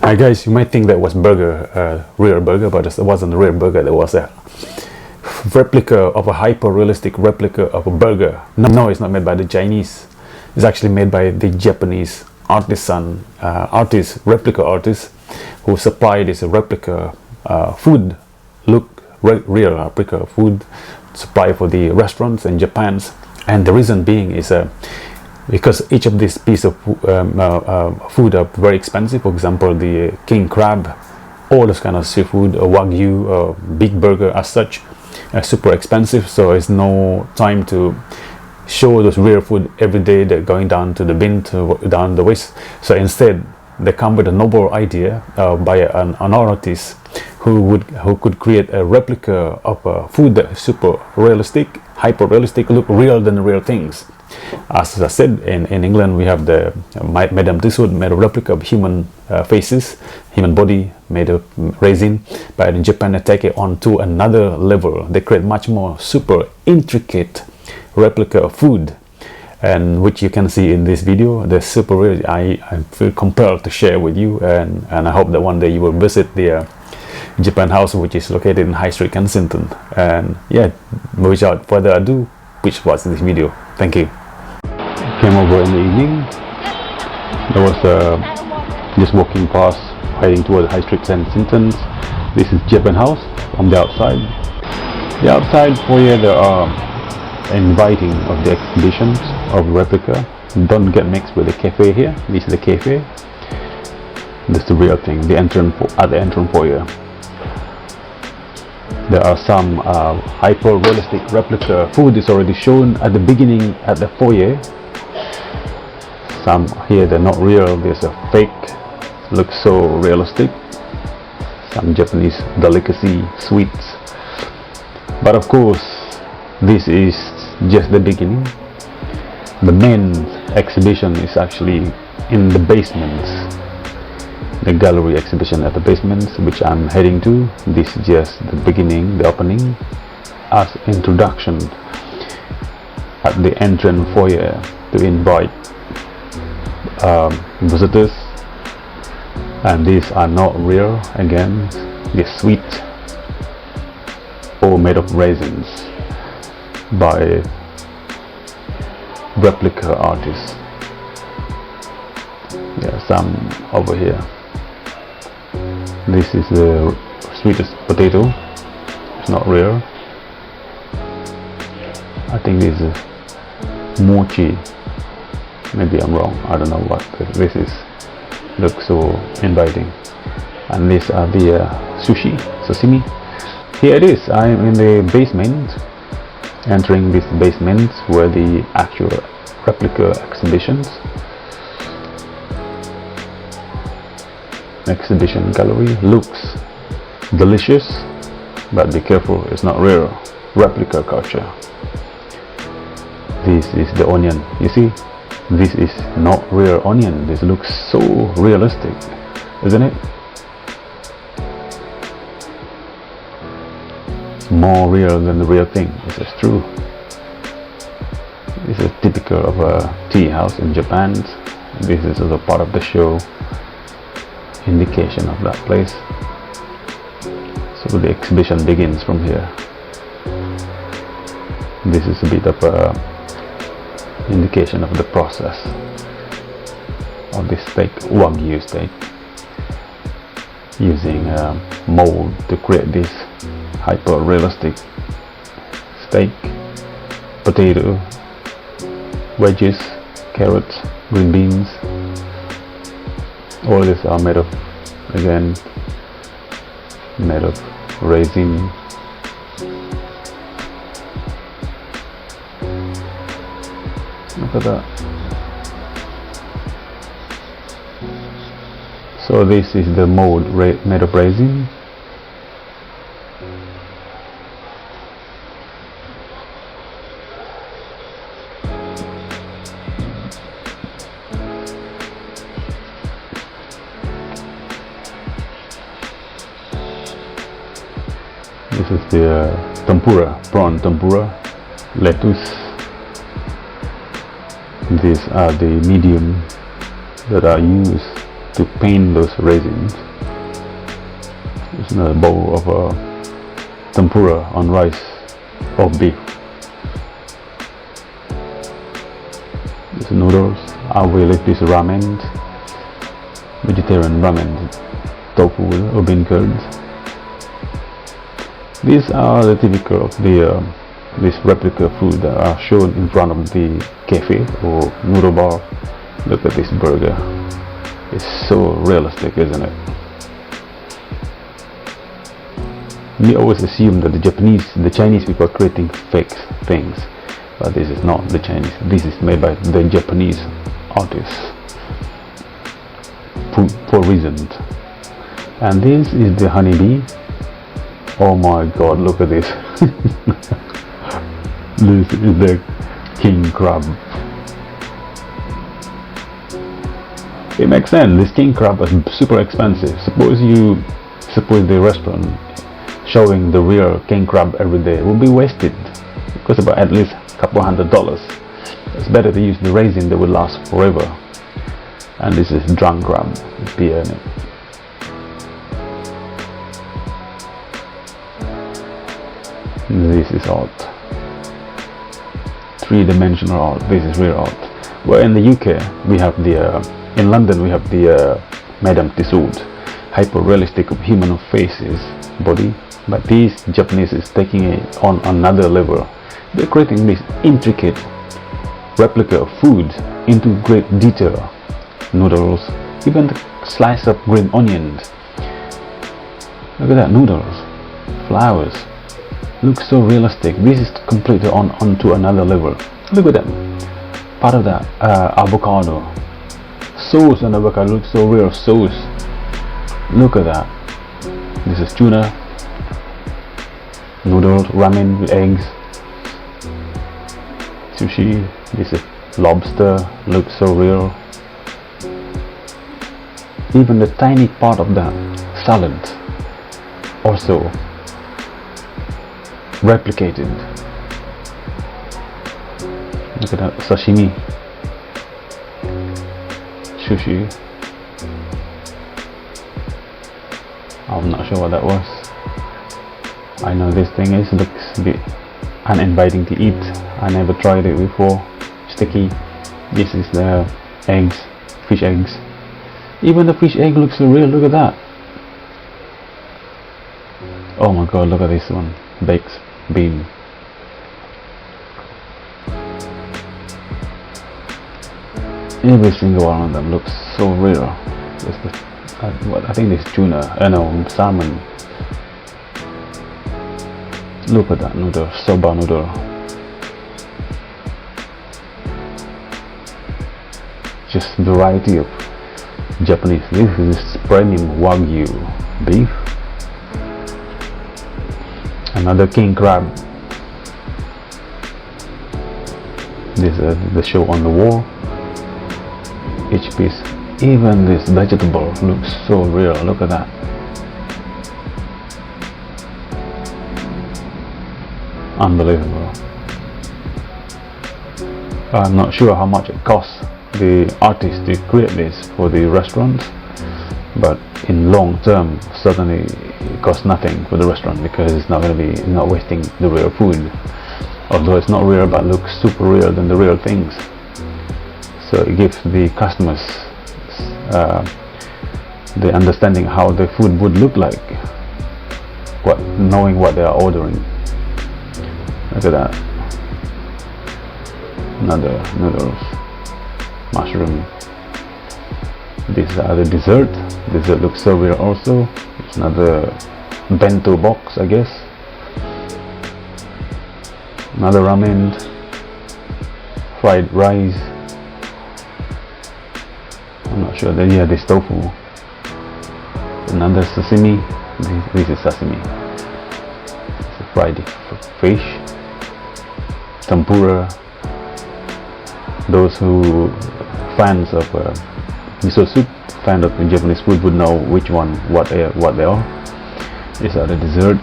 Hi guys, you might think that was real burger, but it wasn't a real burger. There was a replica of a hyper-realistic replica of a burger. No, it's not made by the Chinese. It's actually made by the Japanese artisan replica artist, who supply this replica food, real replica food supply for the restaurants in Japan. And the reason being is because each of these pieces of food are very expensive. For example, the king crab, all this kind of seafood, wagyu, big burger as such, super expensive. So it's no time to show those real food every day. They're going down to the bin, down the waste. So instead, they come with a noble idea by an artist who could create a replica of a food that is super realistic, hyper realistic, look real than real things. As I said, in England we have the Madame Tussauds made a replica of human faces, human body made of resin. But in Japan they take it on to another level. They create much more super intricate replica of food, and which you can see in this video. They're super real. I feel compelled to share with you, and I hope that one day you will visit the Japan House, which is located in High Street, Kensington. And yeah, without further ado, please watch this video. Thank you. Came over in the evening. There was just walking past, heading toward High Street, Kensington. This is Japan House from the outside. The outside foyer, there are inviting of the exhibitions of replica. Don't get mixed with the cafe here. This is the cafe. This is the real thing. The entrance at the entrance foyer. There are some hyper-realistic replica food is already shown at the beginning at the foyer. Some here they're not real. There's a fake. Looks so realistic. Some Japanese delicacy sweets. But of course, this is just the beginning. The main exhibition is actually in the basements. The gallery exhibition at the basements, which I'm heading to. This is just the beginning, the opening, as introduction at the entrance foyer to invite visitors. And these are not real. Again, they're sweet, all made of raisins by replica artists. Yeah, some over here. This is the sweetest potato. It's not real. I think this is mochi. Maybe I'm wrong. I don't know what this is. Looks so inviting. And these are the sashimi. Here it is. I'm in the basement. Entering this basement where the actual replica exhibition gallery looks delicious, but be careful, it's not real. Replica culture. This is the onion. You see, this is not real onion. This looks so realistic, isn't it? It's more real than the real thing. This is true. This is typical of a tea house in Japan. This is also part of the show. Indication of that place. So the exhibition begins from here. This is a bit of a indication of the process of this steak, wagyu steak, using a mold to create this hyper realistic steak, potato, wedges, carrots, green beans. All these are made of, again, made of resin. Look at that. So this is the mold made of resin. This is the tempura, prawn tempura, lettuce. These are the medium that are used to paint those resins. It's another bowl of tempura on rice or beef. These noodles. I will eat this ramen, vegetarian ramen, tofu or bean curds. These are the typical of the this replica food that are shown in front of the cafe or noodle bar. Look at this burger. It's so realistic, isn't it? We always assume that the Chinese people are creating fake things, but this is not the Chinese. This is made by the Japanese artists for reasons. And this is the honeybee. Oh my god, look at this. This is the king crab. It makes sense. This king crab is super expensive. Suppose the restaurant showing the real king crab every day would be wasted. It costs about at least a couple $100. It's better to use the resin that will last forever. And this is drunk crab with beer in it. This is art. Three-dimensional art. This is real art. Well, in the UK we have in London we have the Madame Tussauds, hyper-realistic of human faces, body. But these Japanese is taking it on another level. They're creating this intricate replica of food into great detail. Noodles, even the slice of green onions. Look at that, noodles, flowers. Looks so realistic. This is completely onto another level. Look at them. Part of that avocado. Sauce on avocado looks so real. Sauce. Look at that. This is tuna. Noodles, ramen with eggs. Sushi. This is lobster. Looks so real. Even the tiny part of that salad also replicated. Look at that sashimi, sushi. I'm not sure what that was. I know this thing looks a bit uninviting to eat. I never tried it before. Sticky. This is the eggs, fish eggs. Even the fish egg looks so real. Look at that. Oh my god, look at this one. Baked bean. Every single one of them looks so real. I think this tuna, no, salmon. Look at that noodle, soba noodle. Just variety of Japanese. This is premium Wagyu beef. Another king crab. This is the show on the wall. Each piece. Even this vegetable looks so real. Look at that. Unbelievable. I'm not sure how much it costs the artist to create this for the restaurants, but in long term certainly it costs nothing for the restaurant, because it's not wasting the real food. Although it's not real, but looks super real than the real things. So it gives the customers the understanding how the food would look like, knowing what they are ordering. Look at that. Another noodles, mushroom. These are the dessert. Dessert looks so real also. It's another bento box, I guess. Another ramen, fried rice. I'm not sure. Then yeah, this tofu. Another sashimi. This is sashimi. It's a fried fish. Tempura. Those who fans of miso soup, fan of Japanese food, would know which one, what they are. These are the dessert.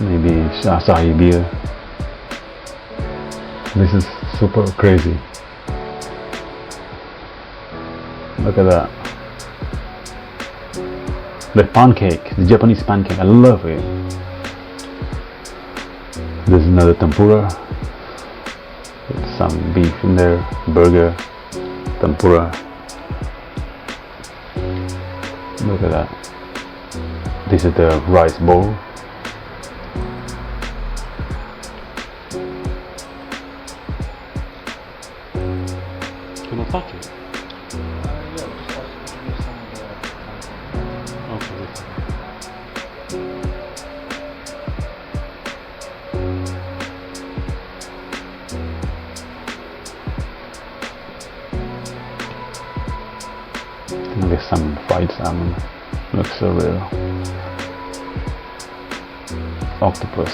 Maybe Asahi beer. This is Super crazy. Look at that. The pancake, the Japanese pancake, I love it. There's another tempura with some beef in there, burger, tempura. Look at that. This is the rice bowl. Can I touch it? With some fried salmon, looks so real. Octopus.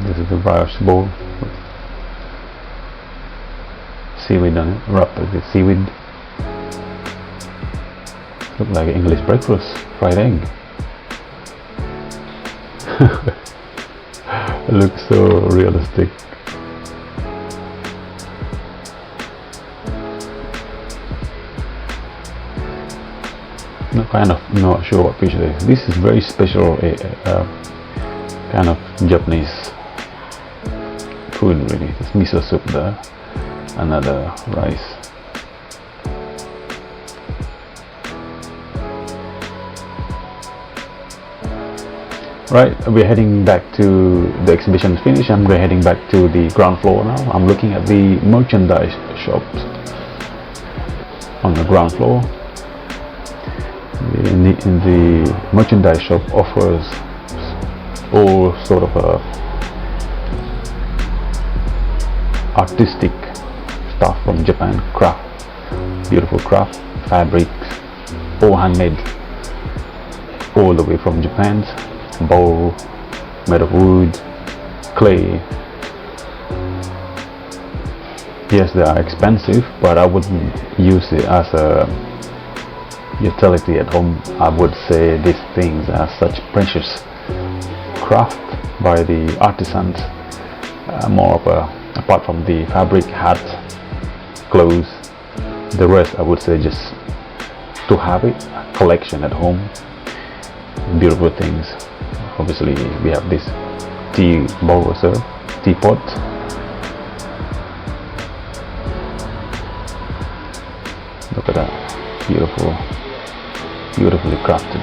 This is the brioche bowl with seaweed on it, wrapped with seaweed. Look like English breakfast, fried egg. It looks so realistic. Not sure what fish it is. This is very special, kind of Japanese food really. There's miso soup there, another rice. Right, we're heading back to the exhibition finish. I'm heading back to the ground floor now. I'm looking at the merchandise shops on the ground floor. In the merchandise shop offers all sort of artistic stuff from Japan, craft, beautiful craft, fabrics, all handmade, all the way from Japan. Bowl made of wood, clay. Yes, they are expensive, but I wouldn't use it as a utility at home. I would say these things are such precious craft by the artisans, more of a, apart from the fabric, hat, clothes, the rest I would say just to have it, a collection at home, beautiful things. Obviously we have this tea bowl also, teapot. Look at that, beautiful, beautifully crafted.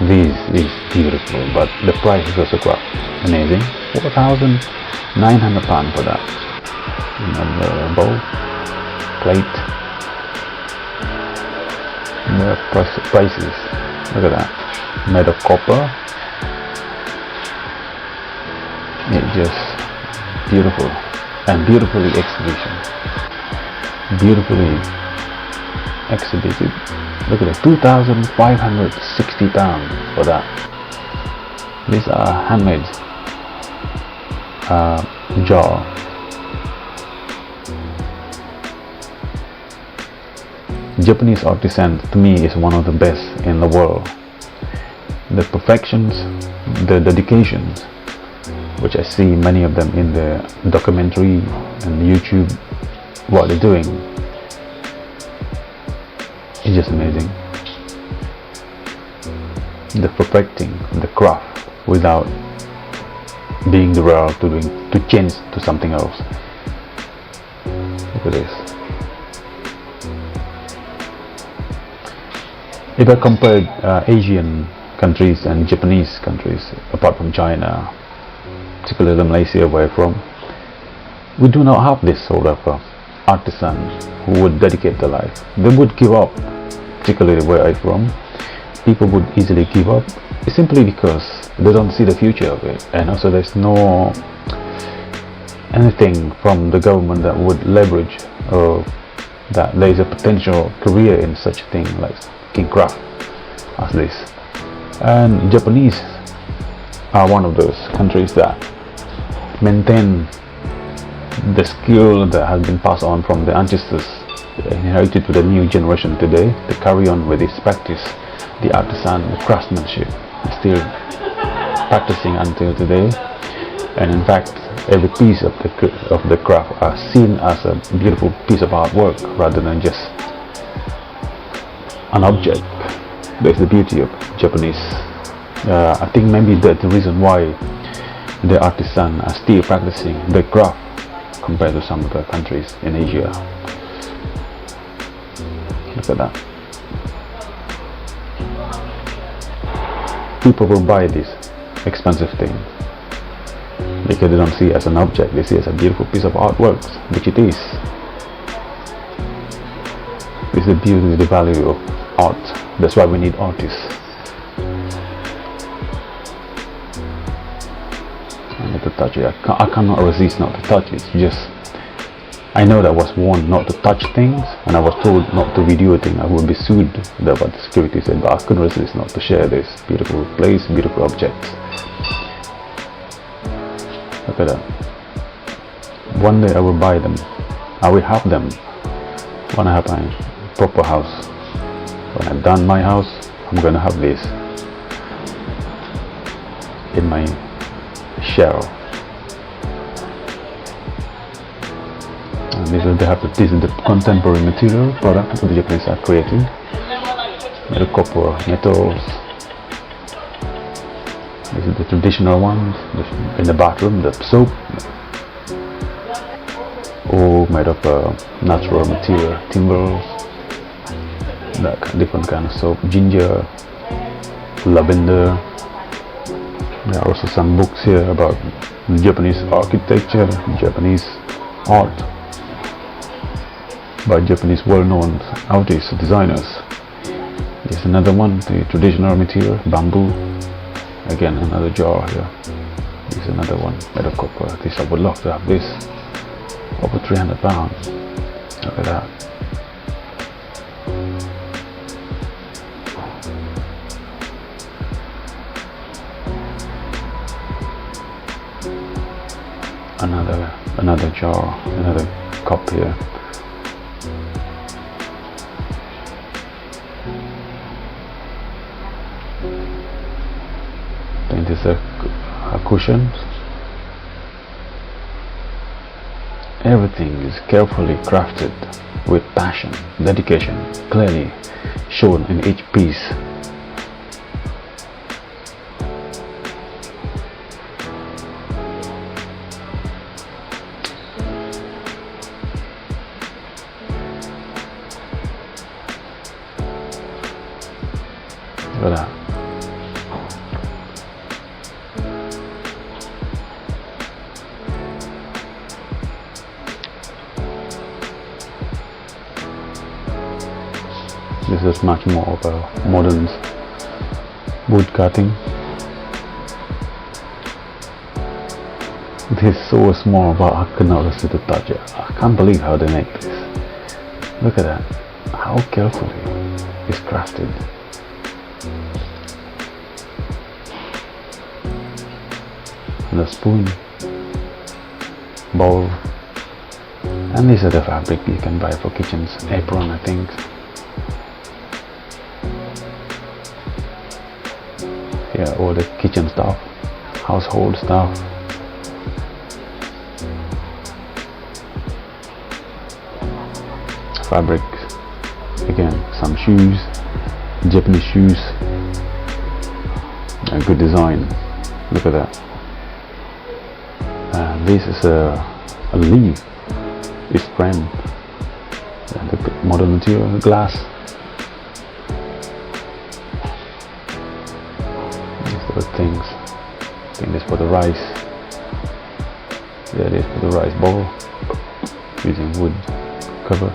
This is beautiful, but the price is also quite amazing. £4,900 for that. Another bowl, plate. The prices, look at that, made of copper. It's just beautiful and beautifully beautifully exhibited. Look at it, £2,560 for that. These are handmade jar. Japanese artisan to me is one of the best in the world. The perfections, the dedications, which I see many of them in the documentary and YouTube, what they're doing, it's just amazing. The perfecting the craft without being derailed to change to something else. Look at this. If I compared Asian countries and Japanese countries, apart from China, particularly Malaysia where I'm from, we do not have this sort of artisan who would dedicate their life. They would give up, particularly where I'm from. People would easily give up simply because they don't see the future of it, and also there's no anything from the government that would leverage or that there is a potential career in such a thing like king craft as this. And Japanese are one of those countries that maintain the skill that has been passed on from the ancestors, inherited to the new generation today, to carry on with this practice, the artisan, the craftsmanship. still practicing until today. And in fact, every piece of the craft are seen as a beautiful piece of artwork rather than just an object. That's the beauty of Japanese. I think maybe that's the reason why the artisan are still practicing the craft compared to some other countries in Asia. Look at that. People will buy this expensive thing because they don't see it as an object, they see it as a beautiful piece of artwork, which it is. It's the beauty, the value of art. That's why we need artists. I need to touch it. I cannot resist not to touch it. Just, I know that I was warned not to touch things, and I was told not to video things. I would be sued. That's what the security said, but I couldn't resist not to share this beautiful place, beautiful objects. Look at that. One day I will buy them. I will have them when I have my proper house. When I've done my house, I'm gonna have this in my shell. And this is the contemporary material product that the Japanese are creating. Metal copper, metals. This is the traditional ones in the bathroom, the soap. All made of natural material, timbers. That different kind of soap, ginger, lavender. There are also some books here about Japanese architecture, Japanese art by Japanese well-known artists, designers. Here's another one, the traditional material, bamboo. Again, another jar here. Here's another one, made of copper. This, I would love to have this. Over 300 pounds. Look at that. Another jar, another cup here. Then this is a cushion. Everything is carefully crafted with passion, dedication, clearly shown in each piece. Look at that. This is much more of a modern wood cutting. It is so small, but I cannot resist to touch it. I can't believe how they make this. Look at that. How carefully it's crafted. And a spoon, bowl, and these are the fabric you can buy for kitchens, apron, I think. Yeah, all the kitchen stuff, household stuff. Fabric, again, some shoes, Japanese shoes, a good design. Look at that. This is a leaf, it's framed, the modern material, glass. These are the things. I think this for the rice. There it is for the rice bowl, using wood cover.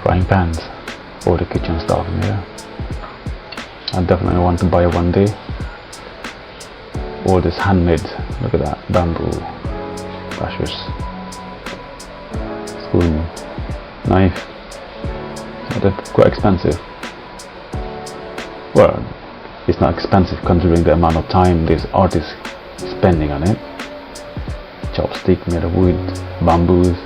Frying pans, all the kitchen stuff in here. I definitely want to buy one day. All this handmade, look at that, bamboo, brushes, spoon, knife. So they're quite expensive. Well, it's not expensive considering the amount of time this artist is spending on it. Chopstick made of wood, bamboos.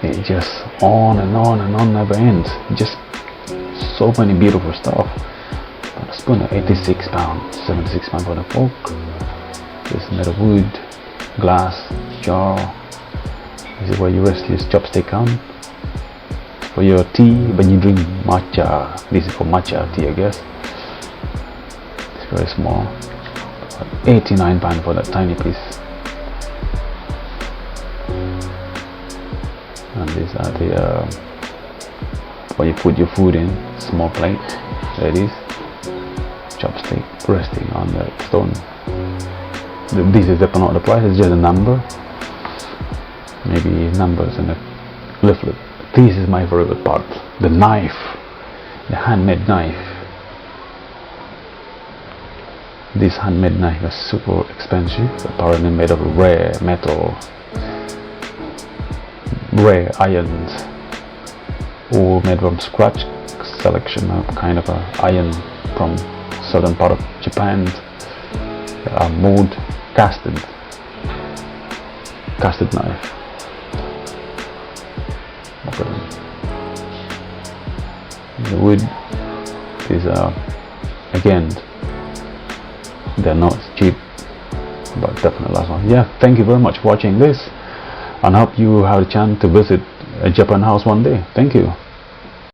It just on and on and on never ends. Just So many beautiful stuff. But a spoon at £86, £76 for the fork. This is made of wood, glass, jar. This is where you rest your chopstick on. For your tea, when you drink matcha, this is for matcha tea, I guess. It's very small. £89 for that tiny piece. And these are the where you put your food in, small plate. There it is. Chopstick resting on the stone. This is definitely not the price, it's just a number. Maybe numbers in a leaflet. This is my favorite part. The knife. The handmade knife. This handmade knife is super expensive. Apparently made of rare metal, rare irons, all made from scratch selection of kind of a iron from southern part of Japan. They are mold casted knife. Look at them. The wood is again, they're not cheap, but definitely last one. Yeah, thank you very much for watching this, and I hope you have a chance to visit a Japan house one day. Thank you.